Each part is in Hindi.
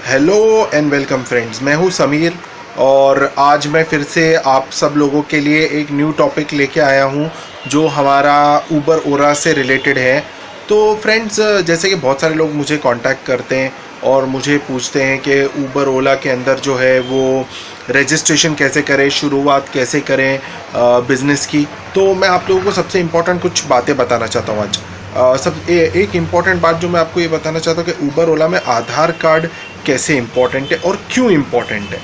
हेलो एंड वेलकम फ्रेंड्स, मैं हूं समीर और आज मैं फिर से आप सब लोगों के लिए एक न्यू टॉपिक लेके आया हूं जो हमारा ऊबर ओला से रिलेटेड है। तो फ्रेंड्स, जैसे कि बहुत सारे लोग मुझे कांटेक्ट करते हैं और मुझे पूछते हैं कि ऊबर ओला के अंदर जो है वो रजिस्ट्रेशन कैसे करें, शुरुआत कैसे करें बिज़नेस की। तो मैं आप लोगों को सबसे इम्पोर्टेंट कुछ बातें बताना चाहता हूँ आज। एक इम्पॉर्टेंट बात जो मैं आपको ये बताना चाहता हूँ कि ऊबर ओला में आधार कार्ड कैसे इम्पॉर्टेंट है और क्यों इम्पॉर्टेंट है।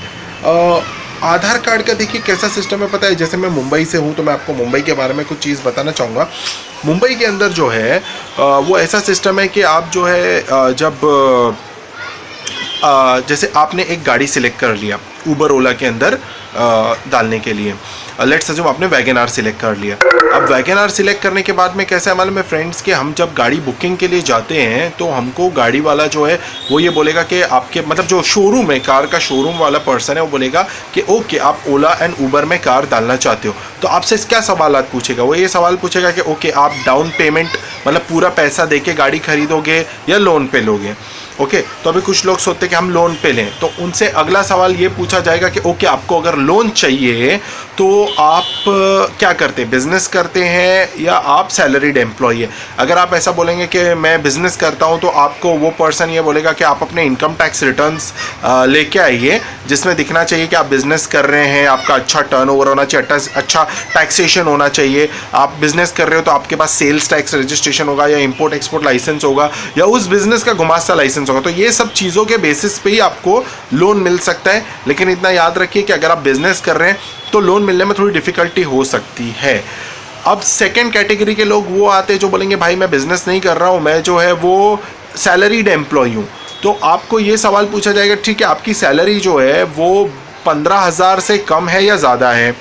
आधार कार्ड का देखिए कैसा सिस्टम है, पता है। जैसे मैं मुंबई से हूँ तो मैं आपको मुंबई के बारे में कुछ चीज़ बताना चाहूँगा। मुंबई के अंदर जो है वो ऐसा सिस्टम है कि आप जो है जब जैसे आपने एक गाड़ी सिलेक्ट कर लिया ऊबर ओला के अंदर डालने के लिए, लेट्स अज्यूम आपने वैगन आर सिलेक्ट कर लिया। अब वैगन आर सिलेक्ट करने के बाद में कैसा है मालूम है फ्रेंड्स कि हम जब गाड़ी बुकिंग के लिए जाते हैं तो हमको गाड़ी वाला जो है वो ये बोलेगा कि आपके मतलब जो शोरूम है, कार का शोरूम वाला पर्सन है, वो बोलेगा कि ओके आप ओला एंड ऊबर में कार डालना चाहते हो। तो आपसे क्या सवाल पूछेगा, वो ये सवाल पूछेगा कि ओके आप डाउन पेमेंट मतलब पूरा पैसा देके गाड़ी खरीदोगे या लोन पे लोगे। ओके, तो अभी कुछ लोग सोचते हैं कि हम लोन पे लें, तो उनसे अगला सवाल ये पूछा जाएगा कि ओके आपको अगर लोन चाहिए तो आप क्या करते हैं, बिजनेस करते हैं या आप सैलरीड एम्प्लॉय है। अगर आप ऐसा बोलेंगे कि मैं बिजनेस करता हूं तो आपको वो पर्सन ये बोलेगा कि आप अपने इनकम टैक्स रिटर्न्स लेके आइए जिसमें दिखना चाहिए कि आप बिजनेस कर रहे हैं, आपका अच्छा टर्नओवर होना चाहिए, अच्छा टैक्सेशन होना चाहिए। आप बिजनेस कर रहे हो तो आपके पास सेल्स टैक्स रजिस्ट्रेशन होगा या इंपोर्ट एक्सपोर्ट लाइसेंस होगा या उस बिजनेस का गुमास्ता लाइसेंस होगा। तो ये सब चीज़ों के बेसिस पे ही आपको लोन मिल सकता है। लेकिन इतना याद रखिए कि अगर आप बिजनेस कर रहे हैं तो लोन मिलने में थोड़ी डिफिकल्टी हो सकती है। अब सेकंड कैटेगरी के लोग वो आते हैं जो बोलेंगे भाई मैं बिजनेस नहीं कर रहा हूँ, मैं जो है वो सैलरीड एम्प्लॉय हूँ। तो आपको ये सवाल पूछा जाएगा ठीक है आपकी सैलरी जो है वो 15,000 से कम है या ज़्यादा है।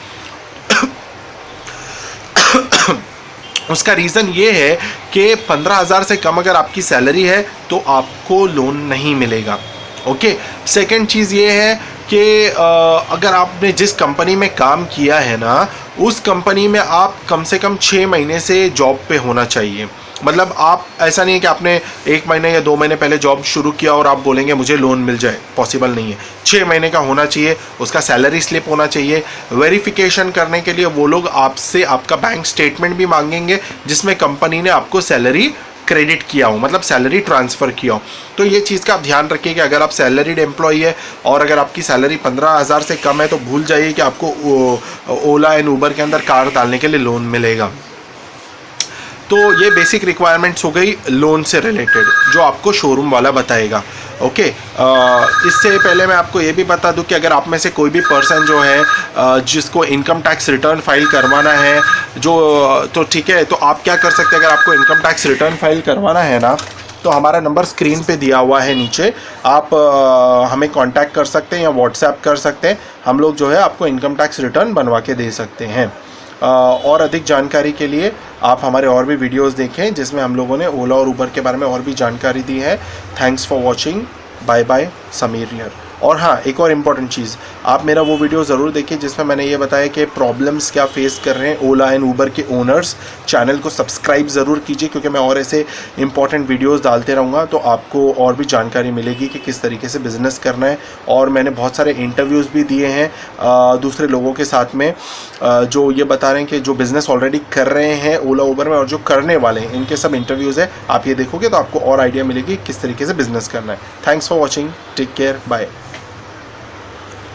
उसका रीज़न ये है कि 15,000 से कम अगर आपकी सैलरी है तो आपको लोन नहीं मिलेगा। ओके, सेकंड चीज़ ये है कि अगर आपने जिस कंपनी में काम किया है ना उस कंपनी में आप कम से कम 6 महीने से जॉब पे होना चाहिए। मतलब आप ऐसा नहीं है कि आपने 1 महीने या 2 महीने पहले जॉब शुरू किया और आप बोलेंगे मुझे लोन मिल जाए, पॉसिबल नहीं है। 6 महीने का होना चाहिए, उसका सैलरी स्लिप होना चाहिए। वेरिफिकेशन करने के लिए वो लोग आपसे आपका बैंक स्टेटमेंट भी मांगेंगे जिसमें कंपनी ने आपको सैलरी क्रेडिट किया हो, मतलब सैलरी ट्रांसफ़र किया हो। तो ये चीज़ का आप ध्यान रखिए कि अगर आप सैलरीड एम्प्लॉय है और अगर आपकी सैलरी 15,000 से कम है तो भूल जाइए कि आपको ओला एंड ऊबर के अंदर कार डालने के लिए लोन मिलेगा। तो ये बेसिक रिक्वायरमेंट्स हो गई लोन से रिलेटेड जो आपको शोरूम वाला बताएगा। ओके, इससे पहले मैं आपको ये भी बता दूं कि अगर आप में से कोई भी पर्सन जो है जिसको इनकम टैक्स रिटर्न फाइल करवाना है तो ठीक है, तो आप क्या कर सकते हैं। अगर आपको इनकम टैक्स रिटर्न फाइल करवाना है ना तो हमारा नंबर स्क्रीन पे दिया हुआ है नीचे, आप हमें कांटेक्ट कर सकते हैं या व्हाट्सएप कर सकते हैं। हम लोग जो है आपको इनकम टैक्स रिटर्न बनवा के दे सकते हैं। और अधिक जानकारी के लिए आप हमारे और भी वीडियोस देखें जिसमें हम लोगों ने ओला और ऊबर के बारे में और भी जानकारी दी है। Thanks for watching, bye bye, Sameer here. और हाँ, एक और इम्पॉर्टेंट चीज़, आप मेरा वो वीडियो ज़रूर देखिए जिसमें मैंने ये बताया कि प्रॉब्लम्स क्या फेस कर रहे हैं ओला एंड ऊबर के ओनर्स। चैनल को सब्सक्राइब ज़रूर कीजिए क्योंकि मैं और ऐसे इंपॉर्टेंट वीडियोस डालते रहूँगा तो आपको और भी जानकारी मिलेगी कि किस तरीके से बिज़नेस करना है। और मैंने बहुत सारे इंटरव्यूज़ भी दिए हैं दूसरे लोगों के साथ में जो ये बता रहे हैं कि जो बिज़नेस ऑलरेडी कर रहे हैं ओला ऊबर में और जो करने वाले हैं, इनके सब इंटरव्यूज़ है। आप ये देखोगे तो आपको और आइडिया मिलेगी किस तरीके से बिज़नेस करना है। Thanks for watching, take care, bye.